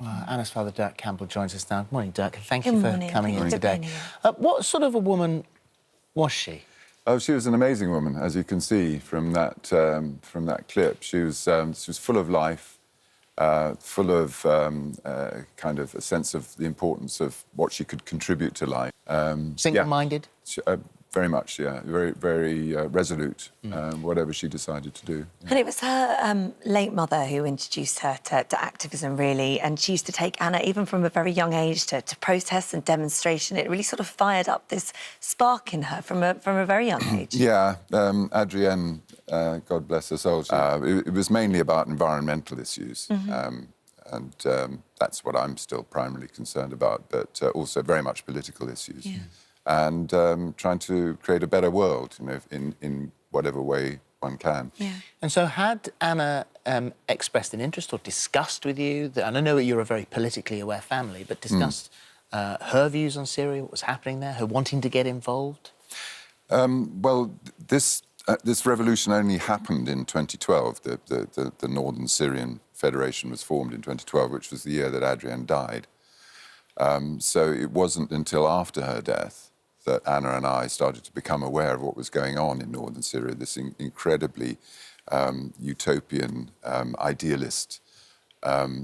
Anna's father, Dirk Campbell, joins us now. Good morning, Dirk. Thank you Good for morning. coming in Thanks for today. being here. What sort of a woman was she? Oh, she was an amazing woman, as you can see from that clip. She was full of life, full of kind of a sense of the importance of what she could contribute to life. Single-minded? Yeah, very much, yeah. Very, very resolute, whatever she decided to do. Yeah. And it was her late mother who introduced her to activism, really, and she used to take Anna, even from a very young age, to protests and demonstration. It really sort of fired up this spark in her from a very young age. Yeah, Adrienne, God bless her soul, it was mainly about environmental issues. And that's what I'm still primarily concerned about, but also very much political issues. Yeah. And trying to create a better world, you know, in whatever way one can. Yeah. And so had Anna expressed an interest or discussed with you, and I know that you're a very politically aware family, but discussed her views on Syria, what was happening there, her wanting to get involved? Well, this revolution only happened in 2012. The Northern Syrian Federation was formed in 2012, which was the year that Adrienne died. So it wasn't until after her death that Anna and I started to become aware of what was going on in northern Syria, this incredibly utopian, idealist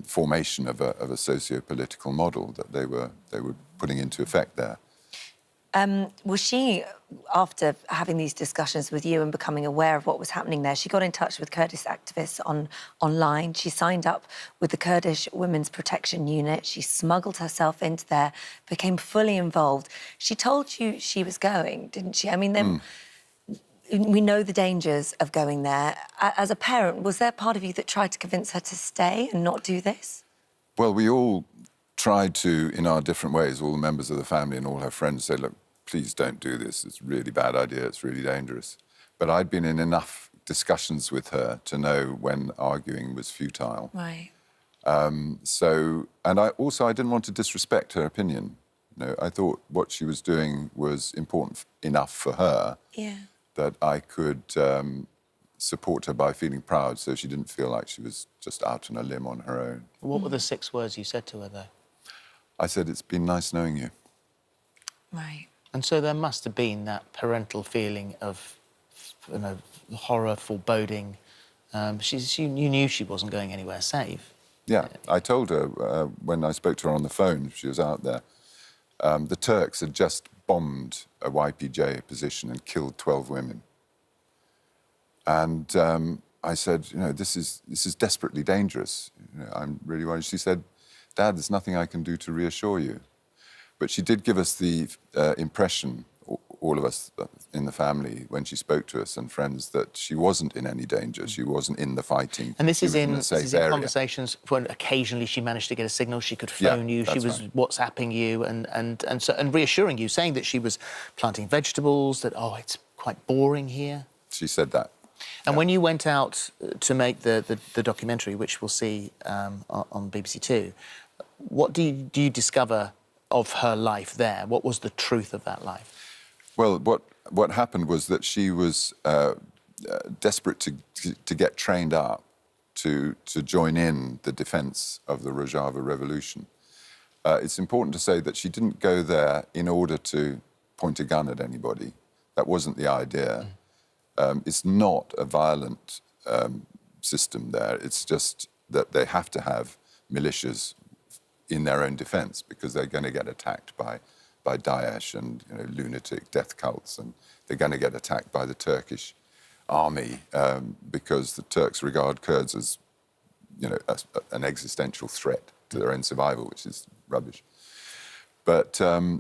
formation of a socio-political model that they were putting into effect there. Was she, after having these discussions with you and becoming aware of what was happening there, she got in touch with Kurdish activists online. She signed up with the Kurdish Women's Protection Unit. She smuggled herself into there, became fully involved. She told you she was going, didn't she? I mean, we know the dangers of going there. As a parent, was there part of you that tried to convince her to stay and not do this? Well, we all tried to, in our different ways, all the members of the family and all her friends said, look, please don't do this. It's a really bad idea. It's really dangerous. But I'd been in enough discussions with her to know when arguing was futile. Right. And I didn't want to disrespect her opinion. You know, I thought what she was doing was important enough for her that I could support her by feeling proud so she didn't feel like she was just out on a limb on her own. What were the 6 words you said to her, though? I said, it's been nice knowing you. Right. And so there must have been that parental feeling of, you know, horror, foreboding. You knew she wasn't going anywhere safe. Yeah, I told her when I spoke to her on the phone, she was out there, the Turks had just bombed a YPJ position and killed 12 women. And I said, you know, this is desperately dangerous. You know, I'm really worried. She said, Dad, there's nothing I can do to reassure you. But she did give us the impression, all of us in the family, when she spoke to us and friends, that she wasn't in any danger. She wasn't in the fighting. And this is in conversations when occasionally she managed to get a signal, she could phone you, she was WhatsApping you and reassuring you, saying that she was planting vegetables, that, oh, it's quite boring here. She said that. And when you went out to make the documentary, which we'll see on BBC Two, what do you discover of her life there? What was the truth of that life? Well, what happened was that she was desperate to get trained up to join in the defence of the Rojava Revolution. It's important to say that she didn't go there in order to point a gun at anybody. That wasn't the idea. It's not a violent system there. It's just that they have to have militias in their own defence because they're going to get attacked by Daesh and, you know, lunatic death cults, and they're going to get attacked by the Turkish army because the Turks regard Kurds as, you know, an existential threat to their own survival, which is rubbish. But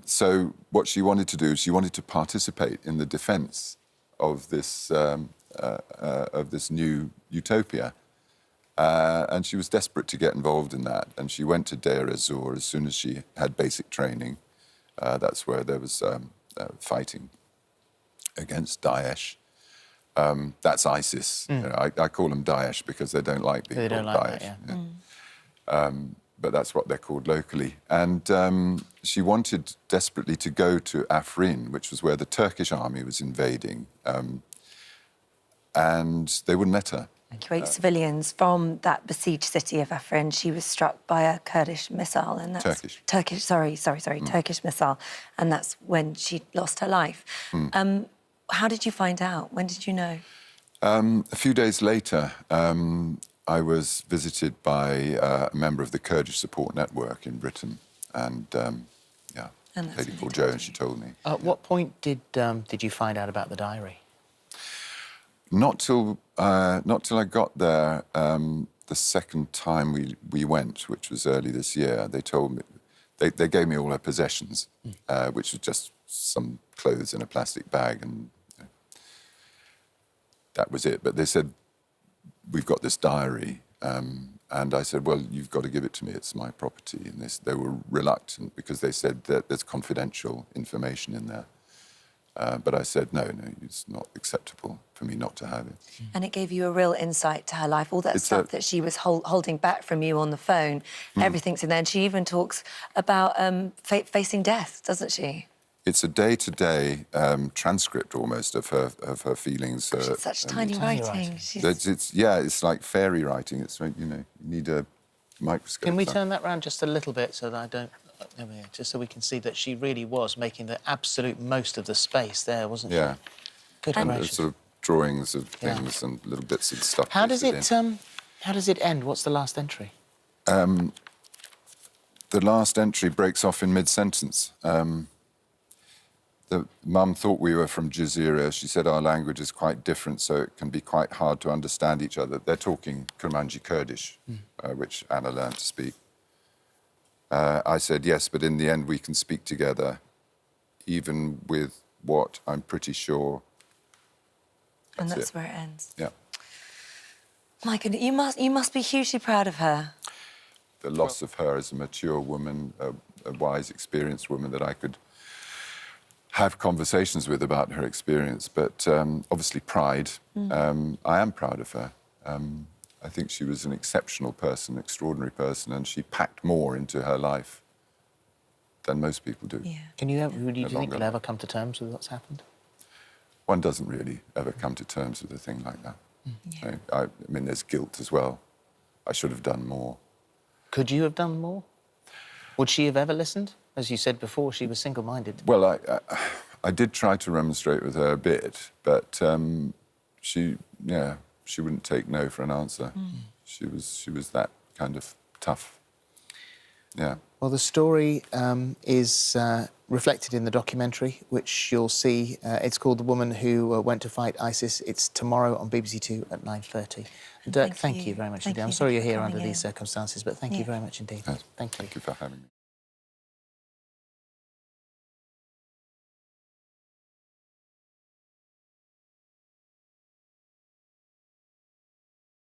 so what she wanted to do is she wanted to participate in the defence of this new utopia. And she was desperate to get involved in that. And she went to Deir ez-Zor as soon as she had basic training. That's where there was fighting against Daesh. That's ISIS. You know, I call them Daesh because they don't like being called Daesh. That, yeah. Yeah. But that's what they're called locally. And she wanted desperately to go to Afrin, which was where the Turkish army was invading. And they wouldn't let her. evacuate civilians from that besieged city of Afrin. She was struck by a Kurdish missile, and that's Turkish. Turkish missile, and that's when she lost her life. How did you find out? When did you know? A few days later, I was visited by a member of the Kurdish support network in Britain, and And that's lady when called you Jo, told and she told me. At what point did you find out about the diary? Not till I got there the second time we went, which was early this year. They told me, they gave me all her possessions, which was just some clothes in a plastic bag, and that was it. But they said, we've got this diary. And I said, well, you've got to give it to me. It's my property. And they were reluctant because they said that there's confidential information in there. But I said, no, it's not acceptable for me not to have it. And it gave you a real insight to her life. All that stuff that she was holding back from you on the phone, everything's in there. And she even talks about facing death, doesn't she? It's a day-to-day transcript almost of her feelings. It's such tiny writing. It's like fairy writing. It's like, you need a microscope. Can we turn that round just a little bit so that I don't... just so we can see that she really was making the absolute most of the space there, wasn't she? Yeah. Good and gracious. sort of drawings of things and little bits of stuff. How does it end? What's the last entry? The last entry breaks off in mid-sentence. The mum thought we were from Jazeera. She said our language is quite different, so it can be quite hard to understand each other. They're talking Kurmanji Kurdish, which Anna learned to speak. I said, yes, but in the end we can speak together, even with what I'm pretty sure. That's where it ends. Yeah. My goodness, you must be hugely proud of her. The loss of her as a mature woman, a wise, experienced woman that I could have conversations with about her experience, but obviously pride. I am proud of her. I think she was an exceptional person, extraordinary person, and she packed more into her life than most people do. Yeah. Do you think you'll ever come to terms with what's happened? One doesn't really ever come to terms with a thing like that. So, I mean, there's guilt as well. I should have done more. Could you have done more? Would she have ever listened? As you said before, she was single-minded. Well, I did try to remonstrate with her a bit, but she wouldn't take no for an answer. She was that kind of tough. Yeah. Well, the story is reflected in the documentary, which you'll see. It's called The Woman Who Went to Fight ISIS. It's tomorrow on BBC Two at 9:30. Dirk, thank you very much indeed. I'm sorry you're here under these circumstances, but thank you very much indeed. Thank you. Thank you for having me.